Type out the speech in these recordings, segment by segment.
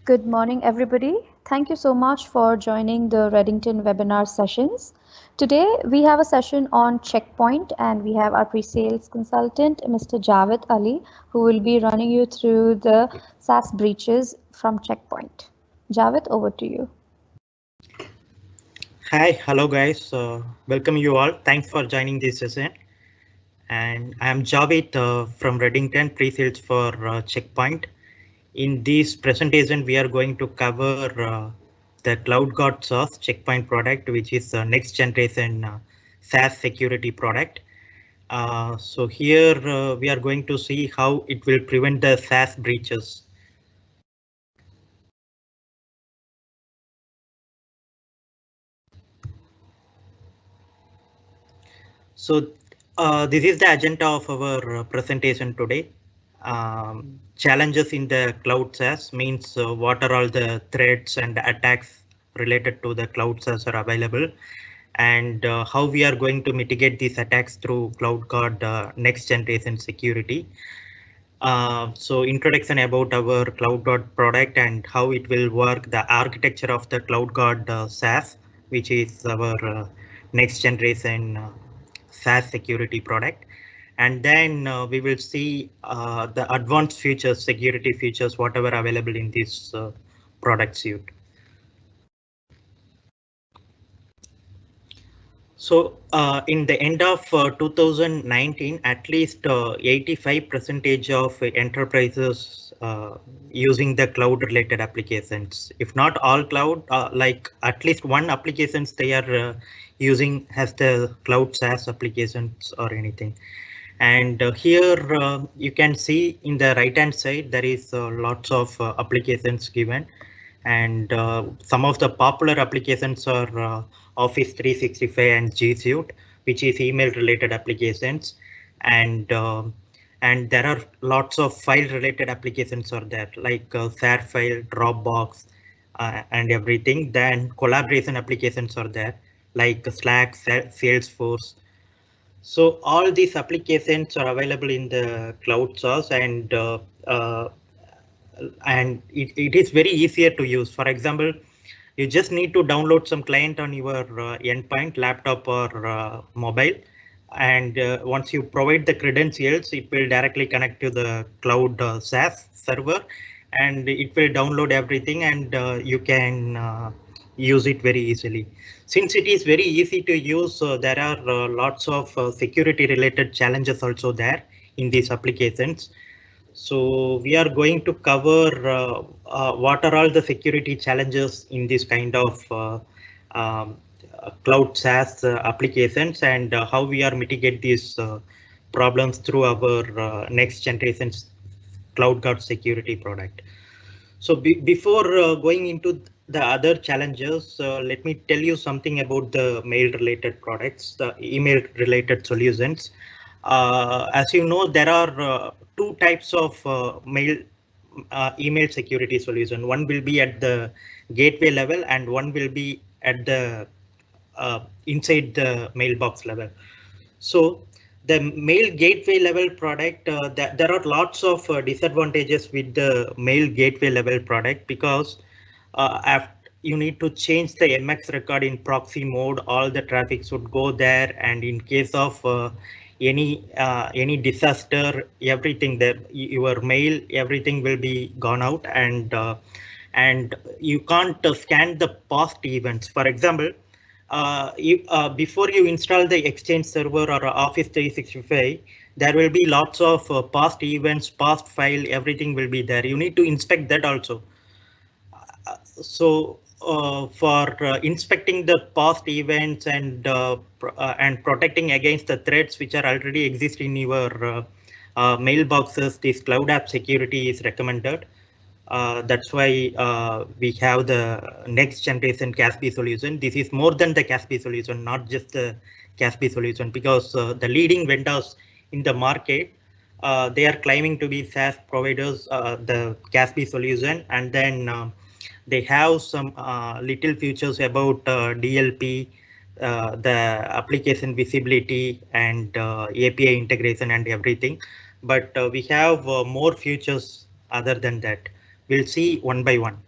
Good morning, everybody. Thank you so much for joining the Redington webinar sessions. Today, we have a session on CheckPoint, and we have our pre-sales consultant, Mr. Javed Ali, who will be running you through the SaaS breaches from CheckPoint. Javed, over to you. Hi, hello guys. Welcome you all. Thanks for joining this session. And I'm Javed from Redington, pre-sales for CheckPoint. In this presentation, we are going to cover the CloudGuard SaaS CheckPoint product, which is the next generation SaaS security product. So here we are going to see how it will prevent the SaaS breaches. So this is the agenda of our presentation today. Challenges in the cloud SaaS means what are all the threats and attacks related to the cloud SaaS are available, and how we are going to mitigate these attacks through CloudGuard next generation security. So introduction about our CloudGuard product and how it will work, the architecture of the CloudGuard SaaS, which is our next generation SaaS security product. And then we will see the advanced features, security features, whatever available in this product suite. So in the end of 2019, at least 85% of enterprises using the cloud related applications, if not all cloud, like at least one applications they are using has the cloud SaaS applications or anything. And here you can see in the right hand side there is lots of applications given, and some of the popular applications are Office 365 and G Suite, which is email related applications, and there are lots of file related applications are there, like share file, Dropbox, and everything. Then collaboration applications are there, like Slack, Salesforce. So all these applications are available in the cloud source, and it is very easier to use. For example, you just need to download some client on your endpoint, laptop or mobile, and once you provide the credentials, it will directly connect to the cloud SaaS server, and it will download everything, and you can use it very easily. Since it is very easy to use, there are lots of security related challenges also there in these applications. So we are going to cover what are all the security challenges in this kind of cloud SaaS applications, and how we are mitigate these problems through our next generation CloudGuard security product. So before going into the other challenges, let me tell you something about the mail related products, the email related solutions. As you know, there are two types of email security solution. One will be at the gateway level, and one will be at the inside the mailbox level. So the mail gateway level product, there are lots of disadvantages with the mail gateway level product, because after you need to change the MX record in proxy mode, all the traffic should go there, and in case of any disaster, everything that your mail, everything will be gone out, and you can't scan the past events. For example, before you install the Exchange server or Office 365, there will be lots of past events, past file, everything will be there. You need to inspect that also. So for inspecting the past events and protecting against the threats which are already exist in your mailboxes, this cloud app security is recommended. That's why we have the next generation CASB solution. This is more than the CASB solution, not just the CASB solution, because the leading vendors in the market, they are claiming to be SaaS providers, the CASB solution, and then they have some little features about DLP, the application visibility, and API integration and everything. But we have more features other than that. We'll see one by one.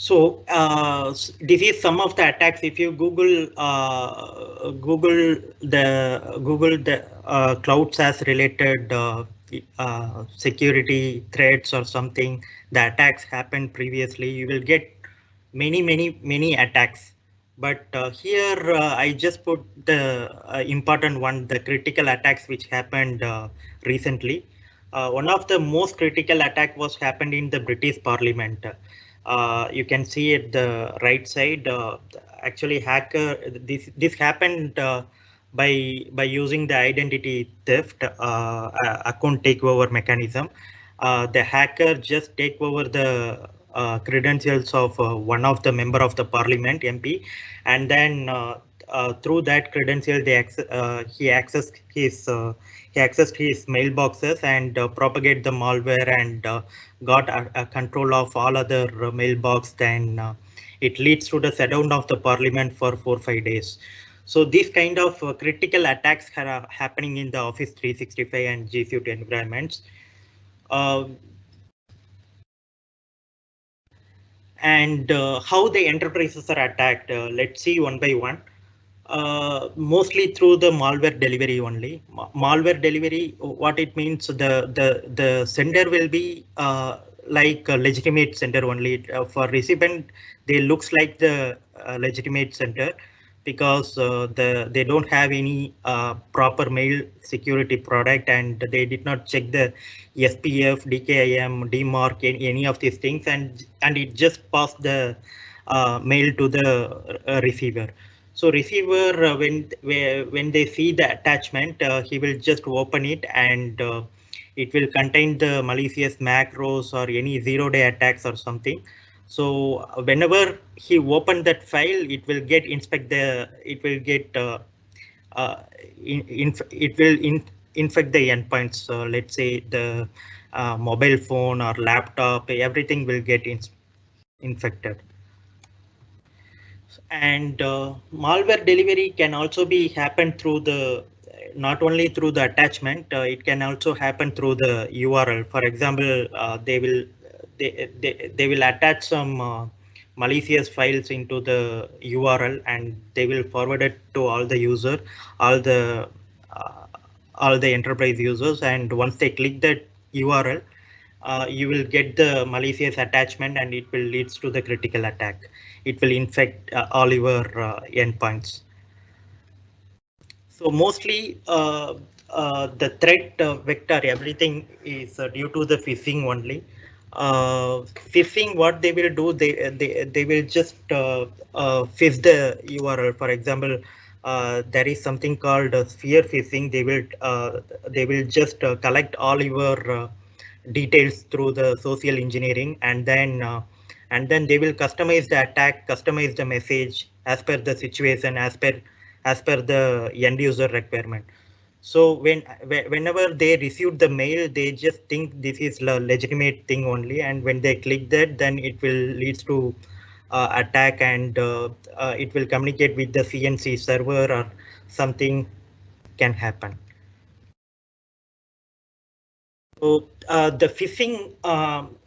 This is some of the attacks. If you Google the cloud SaaS related security threats or something, the attacks happened previously, you will get many attacks. But here I just put the important one, the critical attacks which happened recently. One of the most critical attack was happened in the British Parliament. You can see at the right side. Actually, this happened by using the identity theft account takeover mechanism. The hacker just take over the credentials of one of the member of the parliament MP, and then through that credential he accessed his mailboxes and propagate the malware and got a control of all other mailbox. Then it leads to the shutdown of the parliament for 4-5 days. So these kind of critical attacks are happening in the Office 365 and G Suite environments. And how the enterprises are attacked, let's see one by one. Mostly through the malware delivery only. Malware delivery, what it means, the sender will be like a legitimate sender only. For recipient, they looks like the legitimate sender, because they don't have any proper mail security product, and they did not check the SPF, DKIM, DMARC, any of these things, and it just passed the mail to the receiver. So receiver, when they see the attachment, he will just open it, and it will contain the malicious macros or any zero-day attacks or something. So whenever he opened that file, it will get infect the endpoints. Let's say the mobile phone or laptop, everything will get infected. And malware delivery can also be happen through the, not only through the attachment, it can also happen through the URL. For example, they will attach some malicious files into the URL, and they will forward it to all the user, all the enterprise users. And once they click that URL, you will get the malicious attachment, and it will leads to the critical attack. It will infect all your endpoints. So mostly the threat vector, everything is due to the phishing only. Phishing, what they will do, they will just phish the URL. For example, there is something called spear phishing. They will just collect all your details through the social engineering, and then they will customize the attack, customize the message as per the situation, as per the end user requirement. So whenever they receive the mail, they just think this is a legitimate thing only, and when they click that, then it will leads to attack, and it will communicate with the CNC server, or something can happen. So the phishing,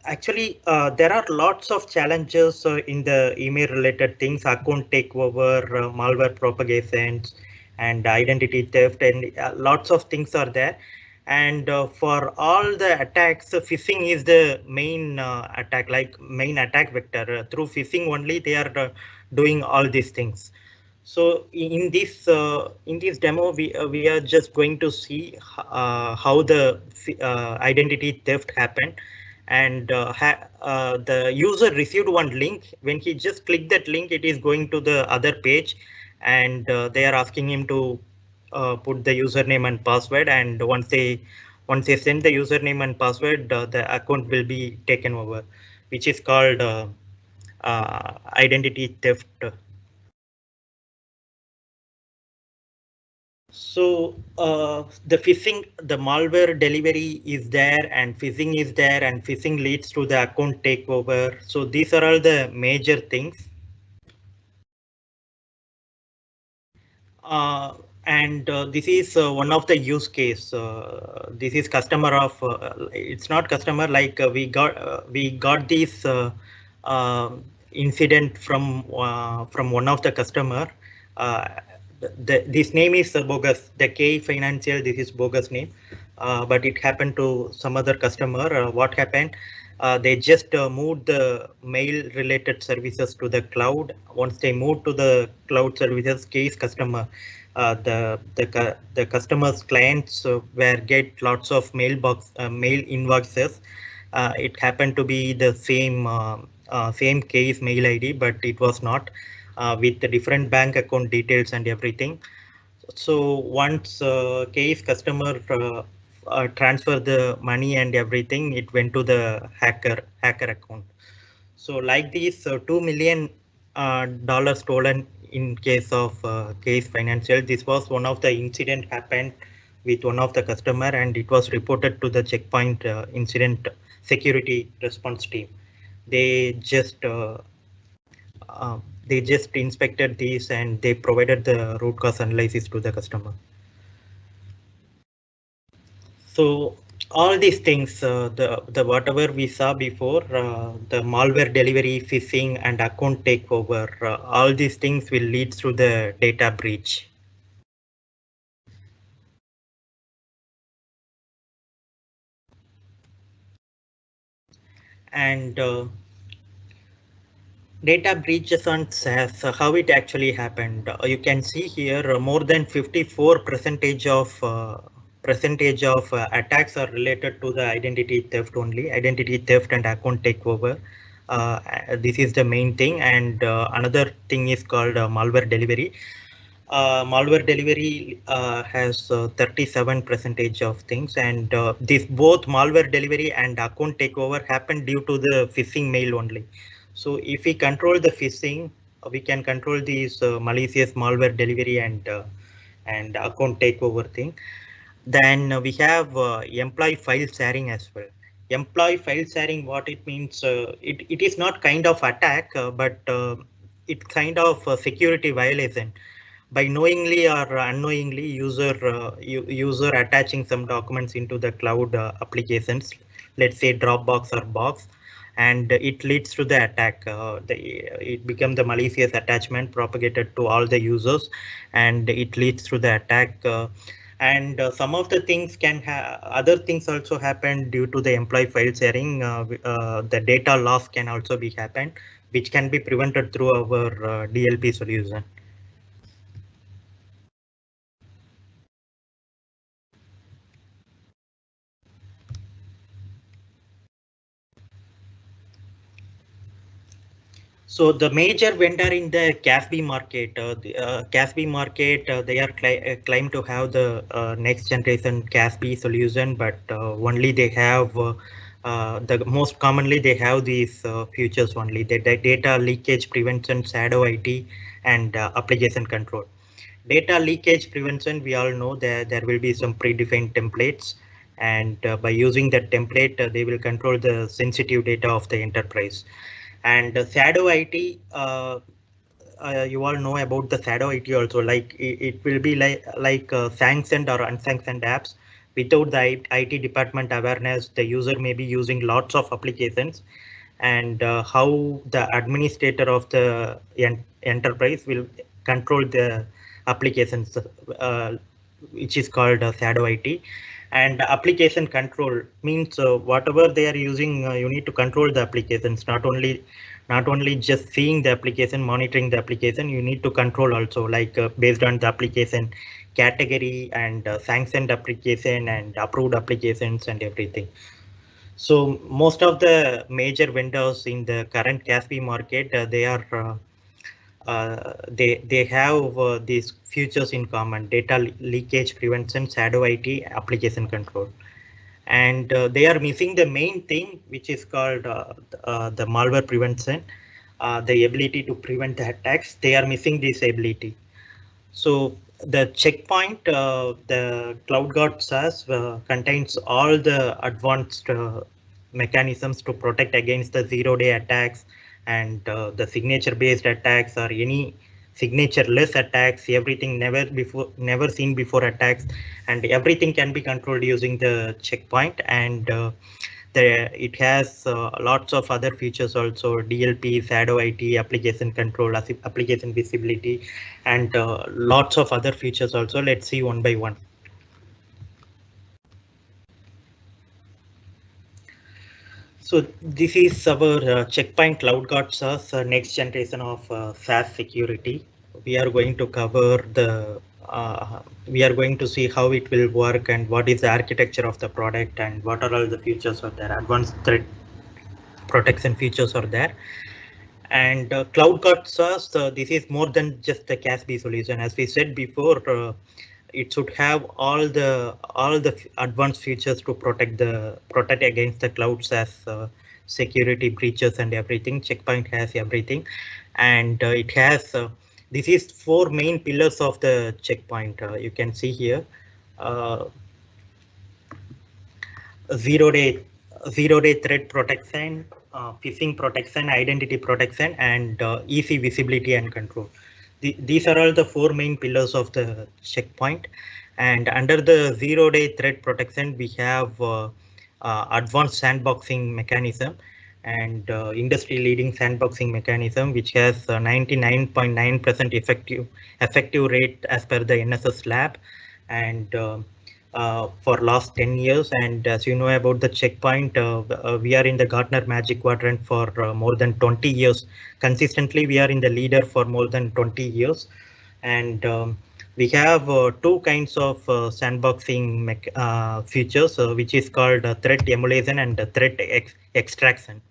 actually, there are lots of challenges in the email related things: account takeover, malware propagations, and identity theft, and lots of things are there. And for all the attacks, phishing is the main attack, like main attack vector. Through phishing only, they are doing all these things. So in this demo, we are just going to see how the identity theft happened, and the user received one link. When he just clicked that link, it is going to the other page, and they are asking him to put the username and password. And once they send the username and password, the account will be taken over, which is called identity theft. So the phishing, the malware delivery is there, and phishing is there, and phishing leads to the account takeover. So these are all the major things. And this is one of the use case. This is customer of, it's not customer, like we got these incident from one of the customer. This name is bogus. The K Financial, this is bogus name, but it happened to some other customer. What happened? They just moved the mail related services to the cloud. Once they moved to the cloud services, case customer, the customer's clients were get lots of mail invoices. It happened to be the same case mail ID, but it was not, with the different bank account details and everything. So once case customer transfer the money and everything, it went to the hacker account. So like this, $2 million stolen in case of Case Financial. This was one of the incident happened with one of the customer, and it was reported to the CheckPoint incident security response team. They just inspected these and they provided the root cause analysis to the customer. So all these things, the whatever we saw before, the malware delivery, phishing, and account takeover, all these things will lead through the data breach. And data breaches on SaaS, how it actually happened. You can see here more than 54% of attacks are related to the identity theft only, identity theft and account takeover. This is the main thing, and another thing is called malware delivery. Malware delivery has 37% of things, and this both malware delivery and account takeover happen due to the phishing mail only. So if we control the phishing, we can control these malicious malware delivery and account takeover thing. Then we have employee file sharing as well. Employee file sharing, what it means, it is not kind of attack, but it's kind of a security violation. By knowingly or unknowingly, user attaching some documents into the cloud applications, let's say Dropbox or Box, and it leads to the attack. It becomes the malicious attachment propagated to all the users, and it leads to the attack. And some of the things can have other things also happen due to the employee file sharing. The data loss can also be happened, which can be prevented through our DLP solution. So the major vendor in the CASB market, CASB market, they are claim to have the next generation CASB solution, but only they have the most commonly they have these features only, the data leakage prevention, shadow IT, and application control. Data leakage prevention, we all know that there will be some predefined templates, and by using that template, they will control the sensitive data of the enterprise. And shadow IT, you all know about the shadow IT also. Like it will be like sanctioned or unsanctioned apps. Without the IT department awareness, the user may be using lots of applications, and how the administrator of the enterprise will control the applications, which is called shadow IT. And application control means whatever they are using, you need to control the applications, not only just seeing the application, monitoring the application, you need to control also, like based on the application category and sanctioned application and approved applications and everything. So most of the major vendors in the current CASB market, they have these features in common: data leakage prevention, shadow IT, application control. And they are missing the main thing, which is called the malware prevention, the ability to prevent the attacks. They are missing this ability. So the CheckPoint, the CloudGuard SaaS contains all the advanced mechanisms to protect against the zero-day attacks and the signature-based attacks or any signature-less attacks. Everything never seen before attacks, and everything can be controlled using the CheckPoint. And it has lots of other features also: DLP, Shadow IT, application control, application visibility, and lots of other features also. Let's see one by one. So this is our CheckPoint CloudGuard SaaS, next generation of SaaS security. We are going to cover we are going to see how it will work and what is the architecture of the product and what are all the features of their advanced threat protection features are there. And CloudGuard SaaS, this is more than just a CASB solution. As we said before, it should have all the advanced features to protect against the cloud SaaS security breaches and everything. CheckPoint has everything, and it has this is 4 main pillars of the CheckPoint. You can see here, zero-day threat protection, phishing protection, identity protection, and easy visibility and control. These are all the 4 main pillars of the CheckPoint. And under the zero-day threat protection, we have advanced sandboxing mechanism and industry-leading sandboxing mechanism, which has 99.9% effective rate as per the NSS lab, and for last 10 years. And as you know about the CheckPoint, we are in the Gartner Magic Quadrant for more than 20 years. Consistently, we are in the leader for more than 20 years. And we have 2 kinds of sandboxing features, which is called threat emulation and threat extraction.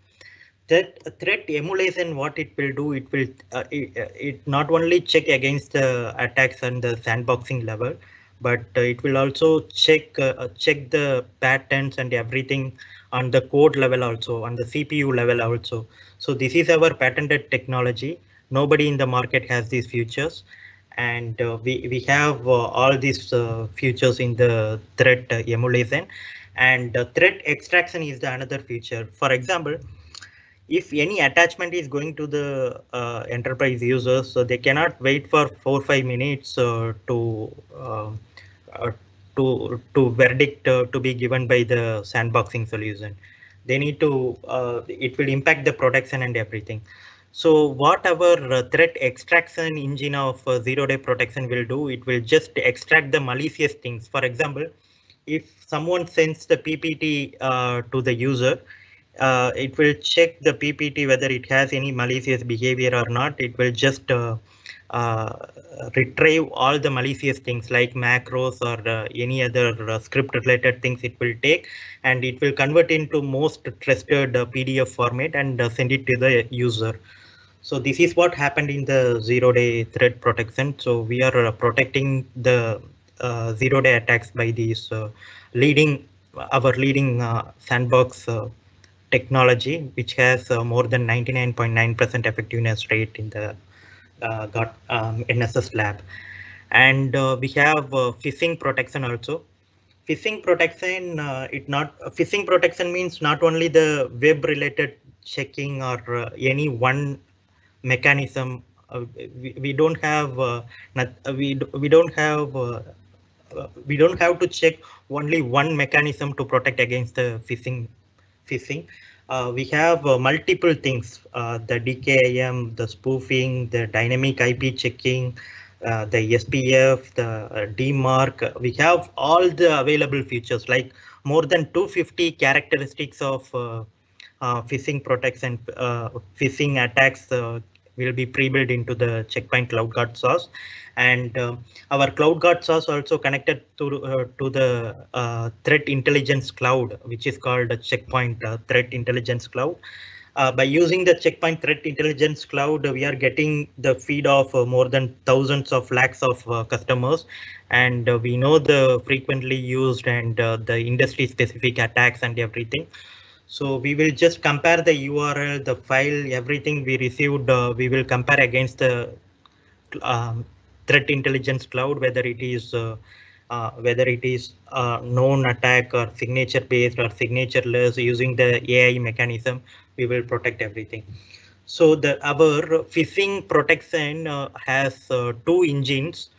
That threat emulation, what it will do, it will it not only check against the attacks on the sandboxing level, but it will also check the patterns and everything on the code level, also on the CPU level also. So this is our patented technology. Nobody in the market has these features, and we have all these features in the threat emulation. And threat extraction is the another feature. For example, if any attachment is going to the enterprise users, so they cannot wait for 4 or 5 minutes uh, to verdict to be given by the sandboxing solution. They need to, it will impact the protection and everything. So what our threat extraction engine of zero-day protection will do, it will just extract the malicious things. For example, if someone sends the PPT to the user, it will check the PPT whether it has any malicious behavior or not. It will just retrieve all the malicious things like macros or any other script related things it will take, and it will convert into most trusted PDF format and send it to the user. So this is what happened in the zero-day threat protection. So we are protecting the zero-day attacks by these our leading sandbox technology, which has more than 99.9% effectiveness rate in the NSS lab. And we have phishing protection also. Phishing protection, phishing protection means not only the web related checking or any one mechanism. We don't have we don't have to check only one mechanism to protect against the phishing. We have multiple things: the DKIM, the spoofing, the dynamic IP checking, the SPF, the DMARC. We have all the available features, like more than 250 characteristics of phishing protection, phishing attacks will be pre-built into the CheckPoint CloudGuard SaaS. And our CloudGuard SaaS also connected to the threat intelligence cloud, which is called CheckPoint Threat Intelligence Cloud. By using the CheckPoint Threat Intelligence Cloud, we are getting the feed of more than thousands of lakhs of customers, and we know the frequently used and the industry specific attacks and everything. So we will just compare the URL, the file, everything we received. We will compare against the threat intelligence cloud, whether it is known attack or signature based or signatureless. Using the AI mechanism, we will protect everything. So our phishing protection has 2 engines.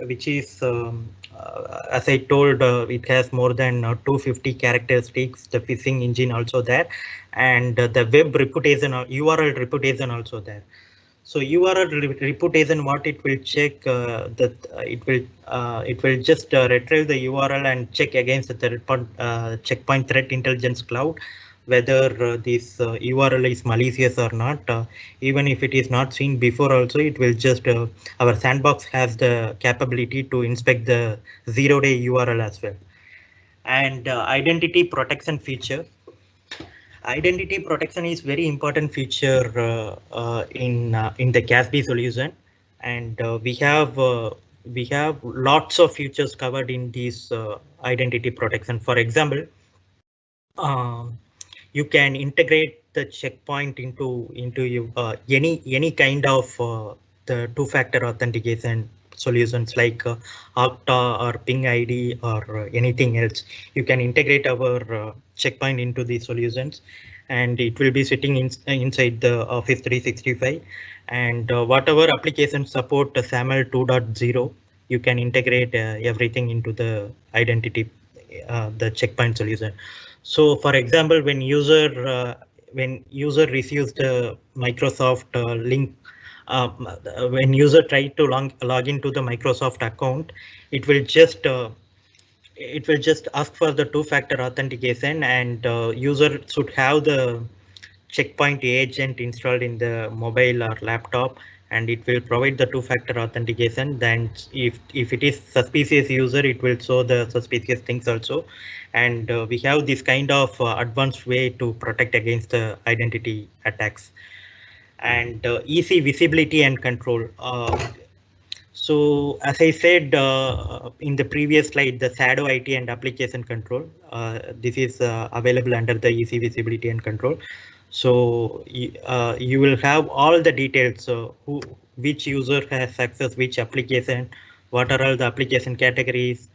which is, as I told, it has more than 250 characteristics, the phishing engine also there, and the web reputation or URL reputation also there. So URL reputation, what it will check, that it will just retrieve the URL and check against the checkpoint threat intelligence cloud whether this URL is malicious or not. Even if it is not seen before, also it will just our sandbox has the capability to inspect the zero-day URL as well. And identity protection feature. Identity protection is very important feature in the CASB solution, and we have lots of features covered in this identity protection. For example, um, you can integrate the checkpoint into you any kind of the two-factor authentication solutions like Okta or Ping ID or anything else. You can integrate our checkpoint into these solutions, and it will be sitting inside the Office 365. And whatever applications support SAML 2.0, you can integrate everything into the identity, the checkpoint solution. So, for example, when user receives the Microsoft link, when user try to log into the Microsoft account, it will just ask for the two-factor authentication, and user should have the checkpoint agent installed in the mobile or laptop, and it will provide the two-factor authentication. Then if it is suspicious user, it will show the suspicious things also. And we have this kind of advanced way to protect against the identity attacks. And easy visibility and control. So as I said in the previous slide, the shadow IT and application control, this is available under the easy visibility and control. So you will have all the details, which user has access, which application, what are all the application categories,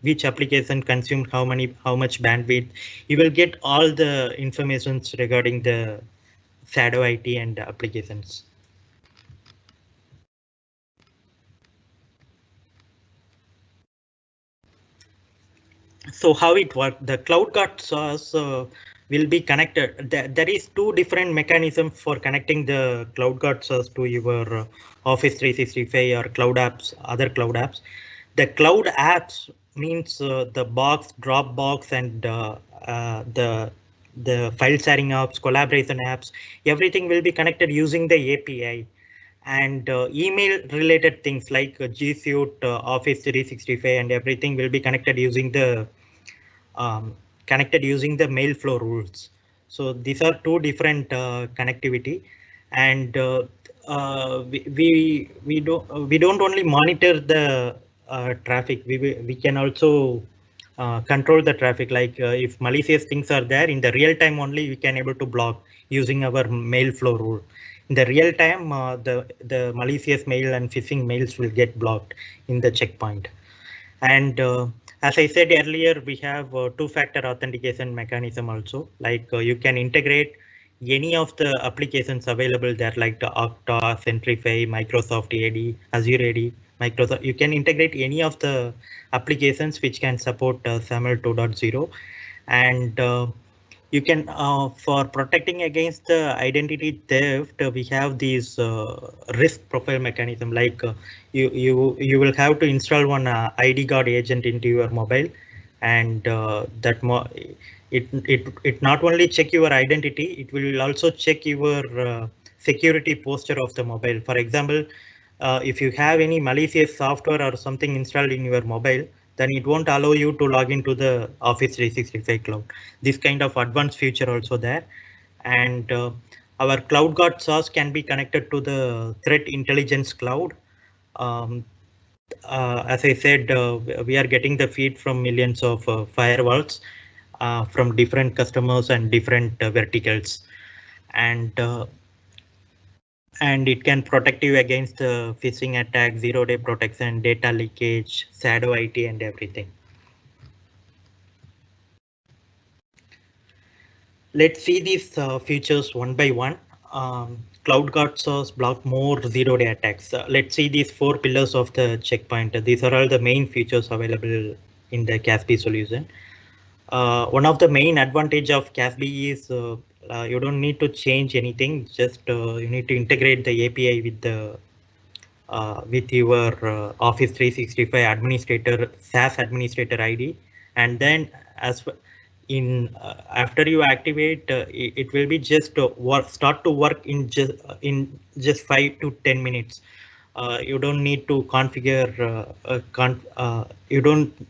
which application consumed how much bandwidth. You will get all the informations regarding the shadow IT and applications. So how it works, the CloudGuard SaaS will be connected. There is two different mechanisms for connecting the CloudGuard SaaS to your Office 365 or cloud apps, other cloud apps. The cloud apps means the box, Dropbox, and the file sharing apps, collaboration apps. Everything will be connected using the API. And email related things like G Suite, Office 365, and everything will be connected using the mail flow rules. So these are two different connectivity, and we don't only monitor the traffic. We can also control the traffic. Like if malicious things are there in the real time, only we can able to block using our mail flow rule. In the real time, the malicious mail and phishing mails will get blocked in the checkpoint. And as I said earlier, we have two-factor authentication mechanism also. Like you can integrate any of the applications available there, like the Okta, Centrify, Microsoft AD, Azure AD, Microsoft. You can integrate any of the applications which can support SAML 2.0, and you can for protecting against the identity theft, we have these risk profile mechanism. Like you will have to install one ID guard agent into your mobile, and it not only check your identity, it will also check your security posture of the mobile. For example, if you have any malicious software or something installed in your mobile, then it won't allow you to log into the Office 365 cloud. This kind of advanced feature also there. And our CloudGuard SaaS can be connected to the threat intelligence cloud. As I said, we are getting the feed from millions of firewalls from different customers and different verticals. And it can protect you against phishing attack, zero-day protection, data leakage, shadow IT, and everything. Let's see these features one by one. CloudGuard SaaS block more zero-day attacks. Let's see these 4 pillars of the checkpoint. These are all the main features available in the CASB solution. One of the main advantage of CASB is you don't need to change anything. Just you need to integrate the API with your Office 365 administrator SaaS administrator ID, and then as in after you activate, it will be just start to work in just 5 to 10 minutes. You don't need to configure. You don't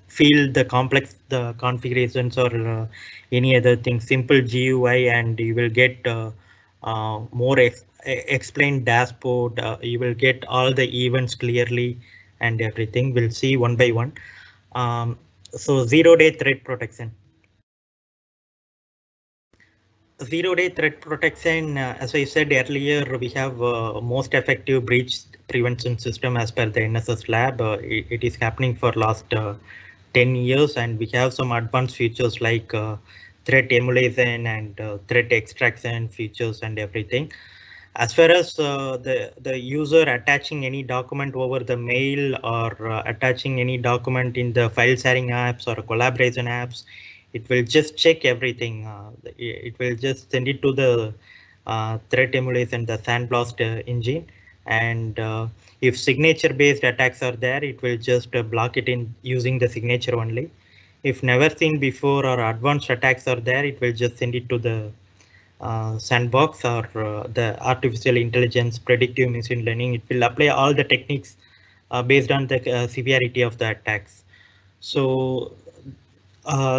feel the complex the configurations or any other thing. Simple GUI, and you will get more explained dashboard. You will get all the events clearly and everything. We'll see one by one. So zero-day threat protection. Zero-day threat protection, as I said earlier, we have most effective breach prevention system as per the NSS lab. It is happening for last 10 years, and we have some advanced features like threat emulation and threat extraction features and everything. As far as the user attaching any document over the mail or attaching any document in the file sharing apps or collaboration apps, it will just check everything. It will just send it to the threat emulation, the sandblast engine, and if signature based attacks are there, it will just block it in using the signature only. If never seen before or advanced attacks are there, it will just send it to the sandbox or the artificial intelligence predictive machine learning. It will apply all the techniques based on the severity of the attacks. So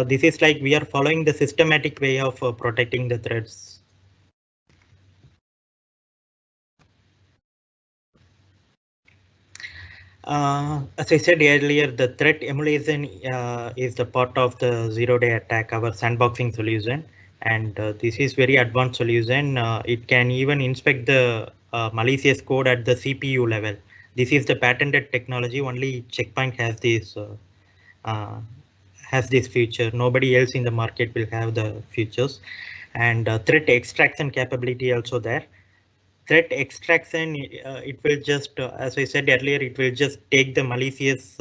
this is like we are following the systematic way of protecting the threats. As I said earlier, the threat emulation is the part of the zero-day attack, our sandboxing solution, and this is very advanced solution. It can even inspect the malicious code at the CPU level. This is the patented technology. Only CheckPoint has this feature. Nobody else in the market will have the features, and threat extraction capability also there. Threat extraction, it will just, as I said earlier, it will just take the malicious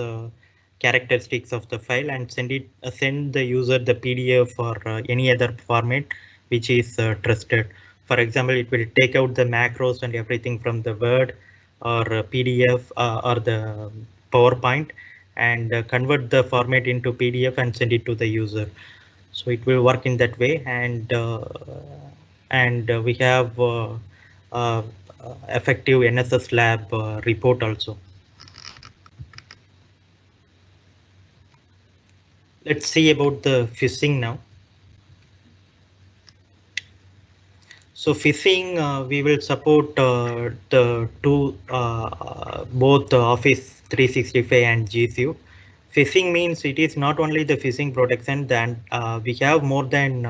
characteristics of the file and send the user the PDF or any other format which is trusted. For example, it will take out the macros and everything from the Word or PDF or the PowerPoint and convert the format into PDF and send it to the user. So it will work in that way, and we have effective NSS lab report also. Let's see about the phishing now. So phishing, we will support the two both Office 365 and G Suite. Phishing means it is not only the phishing protection, then we have more than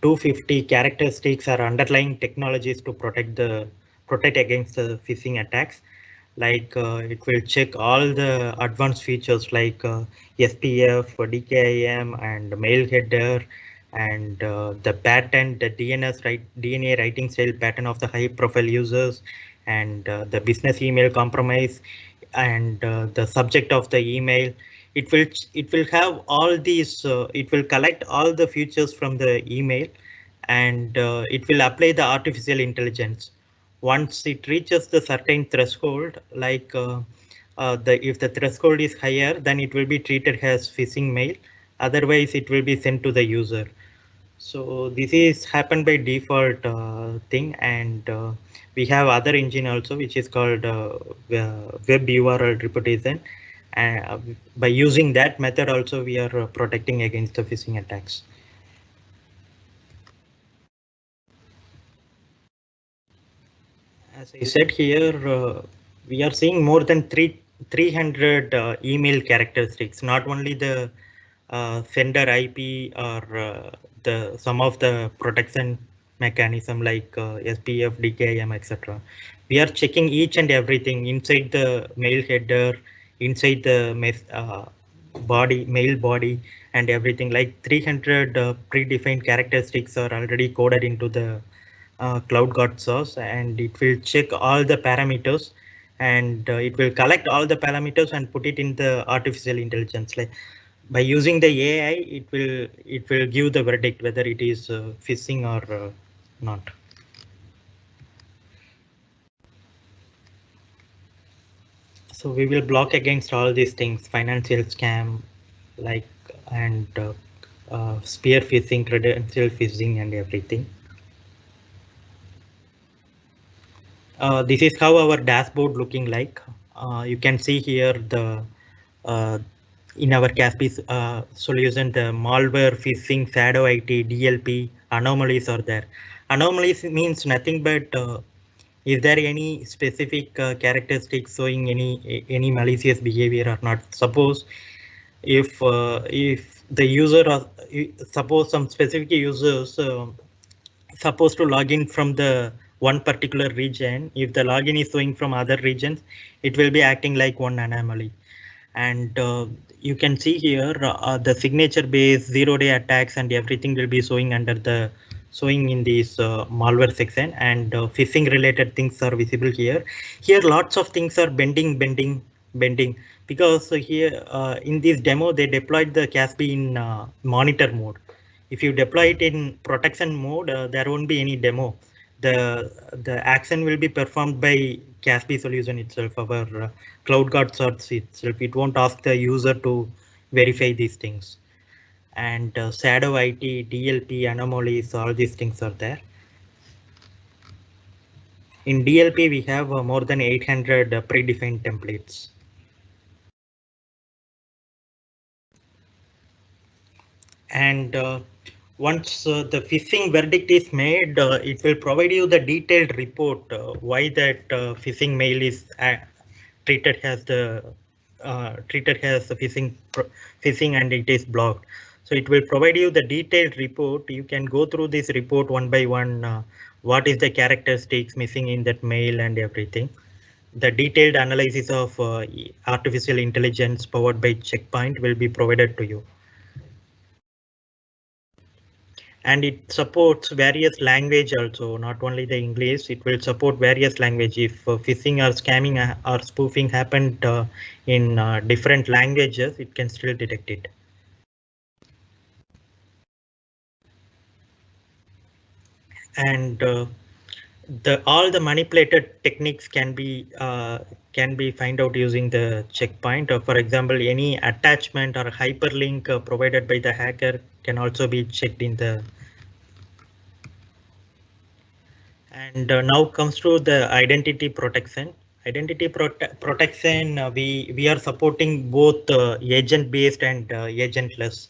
250 characteristics or underlying technologies to protect against the phishing attacks. Like it will check all the advanced features like SPF, DKIM, and mail header, and the pattern, the DNA writing style pattern of the high-profile users, and the business email compromise, and the subject of the email. It will have all these. It will collect all the features from the email, and it will apply the artificial intelligence. Once it reaches the certain threshold, like if the threshold is higher, then it will be treated as phishing mail. Otherwise, it will be sent to the user. So this is happened by default thing, and we have other engine also, which is called web URL reputation. And by using that method also, we are protecting against the phishing attacks. As I said here, we are seeing more than 300 email characteristics, not only the sender IP or some of the protection mechanism like SPF, DKIM, etc. We are checking each and everything inside the mail header, inside the mail body, and everything. Like 300 predefined characteristics are already coded into the CloudGuard SaaS, and it will check all the parameters, and it will collect all the parameters and put it in the artificial intelligence. Like by using the AI, it will give the verdict whether it is phishing or not. So we will block against all these things: financial scam, like, and spear phishing, credential phishing, and everything. This is how our dashboard looking like. You can see here the in our CASB solution, the malware, phishing, shadow IT, DLP anomalies are there. Anomalies means nothing but is there any specific characteristics showing any malicious behavior or not. Suppose if the user suppose some specific users supposed to log in from the one particular region, if the login is showing from other regions, it will be acting like one anomaly. And you can see here the signature based 0-day attacks and everything will be showing under the showing in this malware section, and phishing related things are visible here. Here lots of things are bending, because here in this demo they deployed the CASB in monitor mode. If you deploy it in protection mode, there won't be any demo. The action will be performed by CASB solution itself, our CloudGuard SaaS itself. It won't ask the user to verify these things. And shadow IT, DLP, anomalies, all these things are there. In DLP, we have more than 800 predefined templates. And once the phishing verdict is made, it will provide you the detailed report why that phishing mail is treated as the phishing and it is blocked. So it will provide you the detailed report. You can go through this report one by one. What is the characteristics missing in that mail and everything. The detailed analysis of artificial intelligence powered by CheckPoint will be provided to you. And it supports various language also, not only the English. It will support various language. If phishing or scamming or spoofing happened in different languages, it can still detect it. And all the manipulated techniques can be find out using the CheckPoint. For example, any attachment or hyperlink provided by the hacker can also be checked in the. And now comes to the identity protection. Protection, we are supporting both agent based and agentless.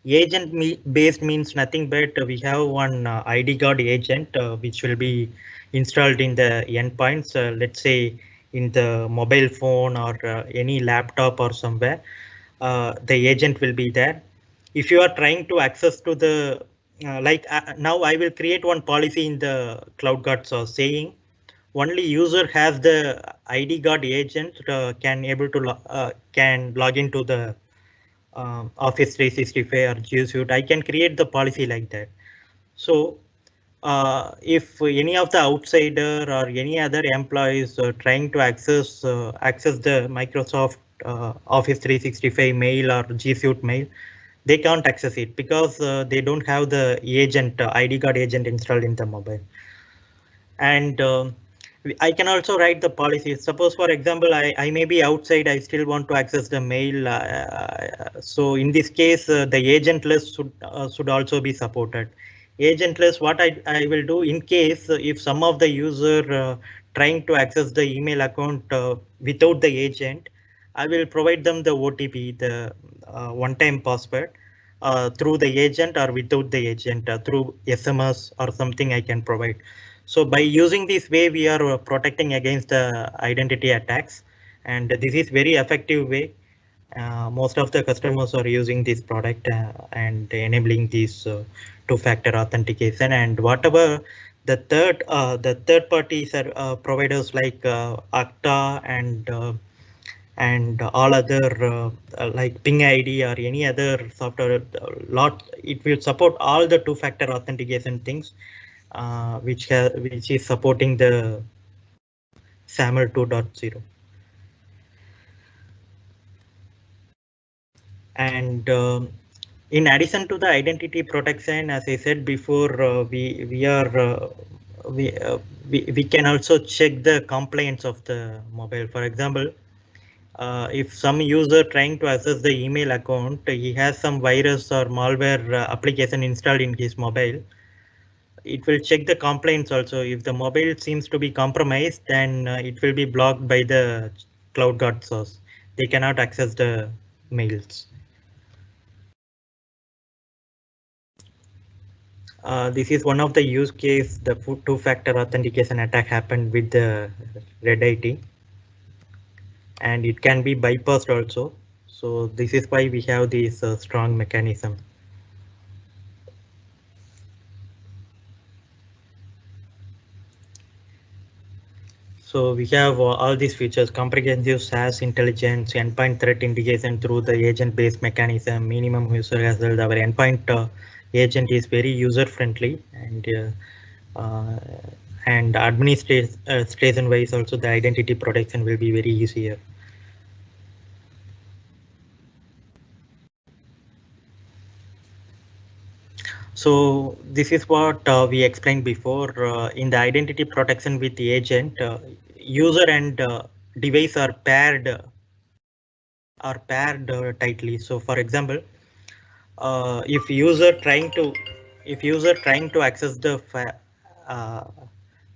Agent based means nothing but we have one ID guard agent which will be installed in the endpoints. Let's say in the mobile phone or any laptop or somewhere, the agent will be there. If you are trying to access to the now I will create one policy in the CloudGuard SaaS saying only user has the ID guard agent can log into the Office 365 or G Suite. I can create the policy like that. So if any of the outsider or any other employees trying to access the Microsoft Office 365 mail or G Suite mail, they can't access it because they don't have the agent ID guard agent installed in the mobile. And I can also write the policy. Suppose, for example, I may be outside, I still want to access the mail. So in this case, the agentless should also be supported. Agentless, what I will do in case if some of the user trying to access the email account without the agent, I will provide them the OTP, the one-time password through the agent or without the agent through SMS or something I can provide. So by using this way, we are protecting against the identity attacks, and this is very effective way. Most of the customers are using this product and enabling this two-factor authentication, and whatever the third parties are providers like Okta and all other like Ping ID or any other software it will support all the two-factor authentication things. which is supporting the SAML 2.0. And in addition to the identity protection, as I said before, we can also check the compliance of the mobile. For example, if some user trying to access the email account, he has some virus or malware application installed in his mobile. It will check the compliance also. If the mobile seems to be compromised, then it will be blocked by the CloudGuard SaaS. They cannot access the mails. This is one of the use case. The two-factor authentication attack happened with the Redington, and it can be bypassed also. So this is why we have this strong mechanism. So we have all these features: comprehensive SaaS intelligence, endpoint threat indication through the agent-based mechanism, minimum user hassle. Our endpoint agent is very user-friendly, and administration wise also the identity protection will be very easier. So this is what we explained before. In the identity protection with the agent, user and device are paired tightly. So for example, if user trying to uh,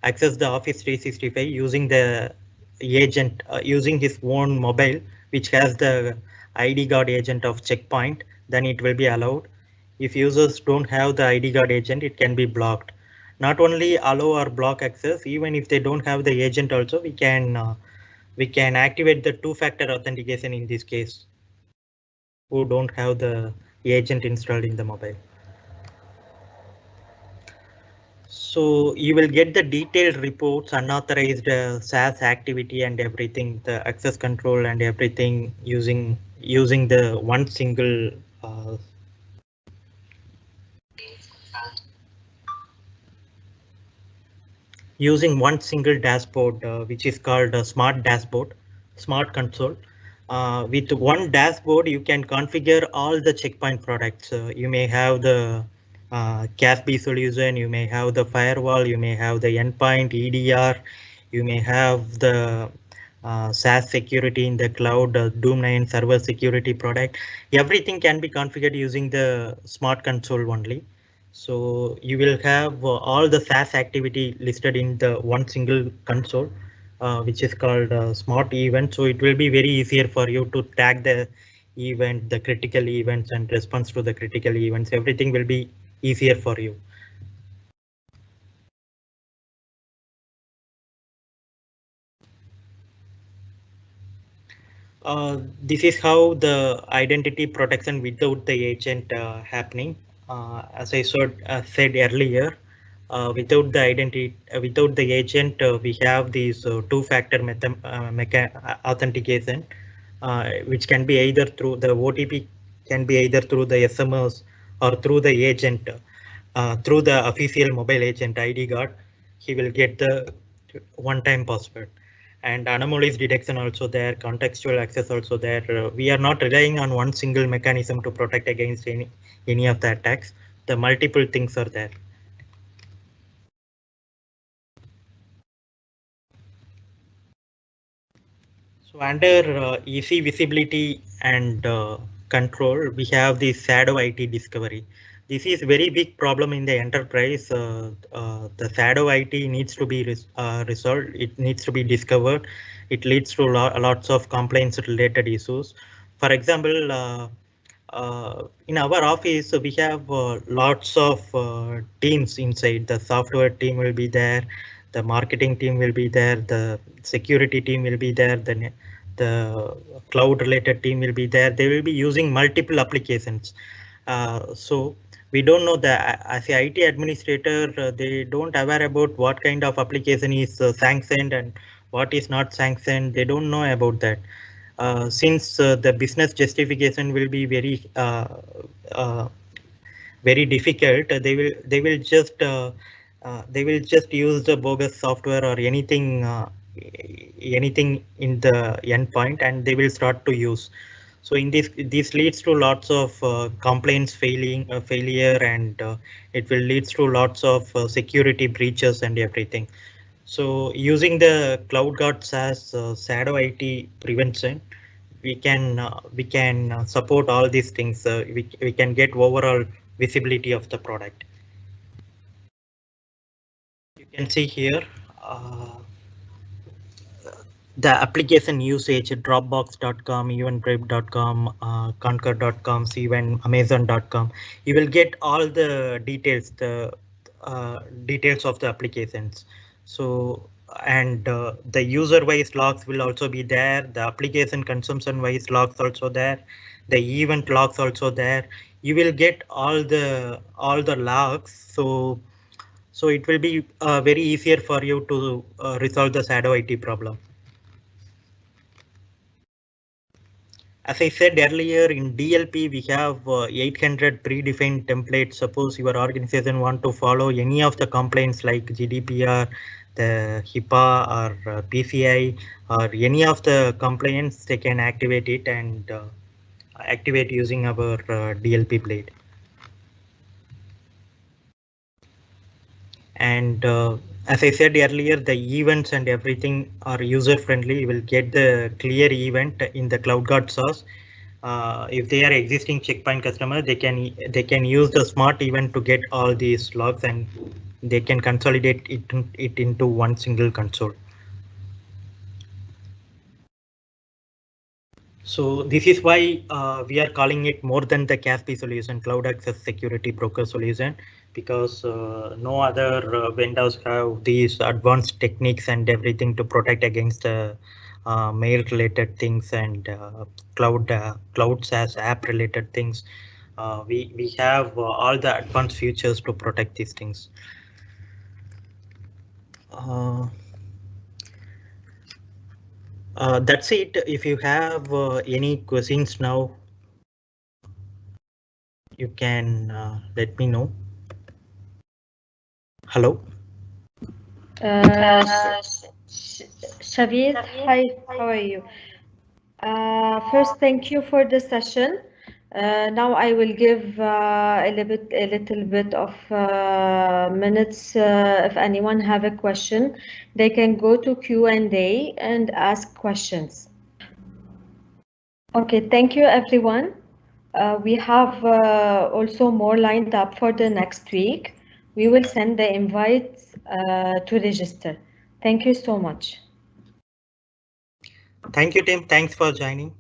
access the Office 365 using the agent, using his own mobile, which has the ID guard agent of CheckPoint, then it will be allowed. If users don't have the ID guard agent, it can be blocked. Not only allow or block access, even if they don't have the agent also, we can activate the two-factor authentication in this case, who don't have the agent installed in the mobile. So you will get the detailed reports, unauthorized SaaS activity and everything, the access control and everything using the one single dashboard, which is called a smart dashboard, smart console. With one dashboard, you can configure all the CheckPoint products. You may have the CASB solution, you may have the firewall, you may have the endpoint, EDR, you may have the SaaS security in the cloud, Doom 9 server security product. Everything can be configured using the smart console only. So you will have all the SaaS activity listed in the one single console, which is called smart event. So it will be very easier for you to tag the event, the critical events and response to the critical events. Everything will be easier for you. This is how the identity protection without the agent happening. As I said earlier, without the agent, we have these two-factor authentication, which can be either through the OTP, can be either through the SMS or through the agent, through the official mobile agent ID guard. He will get the one-time password. And anomalies detection also there, contextual access also there. We are not relying on one single mechanism to protect against any of the attacks. The multiple things are there. So under easy visibility and control, we have the shadow IT discovery. This is very big problem in the enterprise. The shadow IT needs to be resolved. It needs to be discovered. It leads to lots of complaints related issues. For example, in our office, we have lots of teams inside. The software team will be there, the marketing team will be there, the security team will be there, the cloud related team will be there. They will be using multiple applications. So we don't know that as a IT administrator, they don't aware about what kind of application is sanctioned and what is not sanctioned. They don't know about that. Since the business justification will be uh, very difficult, they will just they will just use the bogus software or anything in the endpoint, and they will start to use. So in this leads to lots of complaints failure, and it will leads to lots of security breaches and everything. So using the CloudGuard SaaS shadow IT prevention, we can support all these things. We can get overall visibility of the product. You can see here the application usage: Dropbox.com, eventbrite.com, Concur.com, even Amazon.com. You will get all the details, details of the applications. So, and the user-wise logs will also be there. The application consumption-wise logs also there. The event logs also there. You will get all the logs. So it will be very easier for you to resolve the shadow IT problem. As I said earlier, in DLP, we have 800 predefined templates. Suppose your organization want to follow any of the complaints like GDPR, the HIPAA, or PCI, or any of the complaints, they can activate it and activate using our DLP blade. And as I said earlier, the events and everything are user friendly. You will get the clear event in the CloudGuard SaaS. If they are existing CheckPoint customer, they can use the smart event to get all these logs, and they can consolidate it into one single console. So this is why we are calling it more than the CASB solution, Cloud Access Security Broker solution, because no other vendors have these advanced techniques and everything to protect against mail related things and cloud SaaS app related things. We have all the advanced features to protect these things. That's it. If you have any questions now, you can let me know. Hello. Shavit, hi, how are you? First, thank you for the session. Now I will give a little bit of minutes. If anyone have a question, they can go to Q&A and ask questions. Okay, thank you everyone. We have also more lined up for the next week. We will send the invites to register. Thank you so much. Thank you, Tim. Thanks for joining.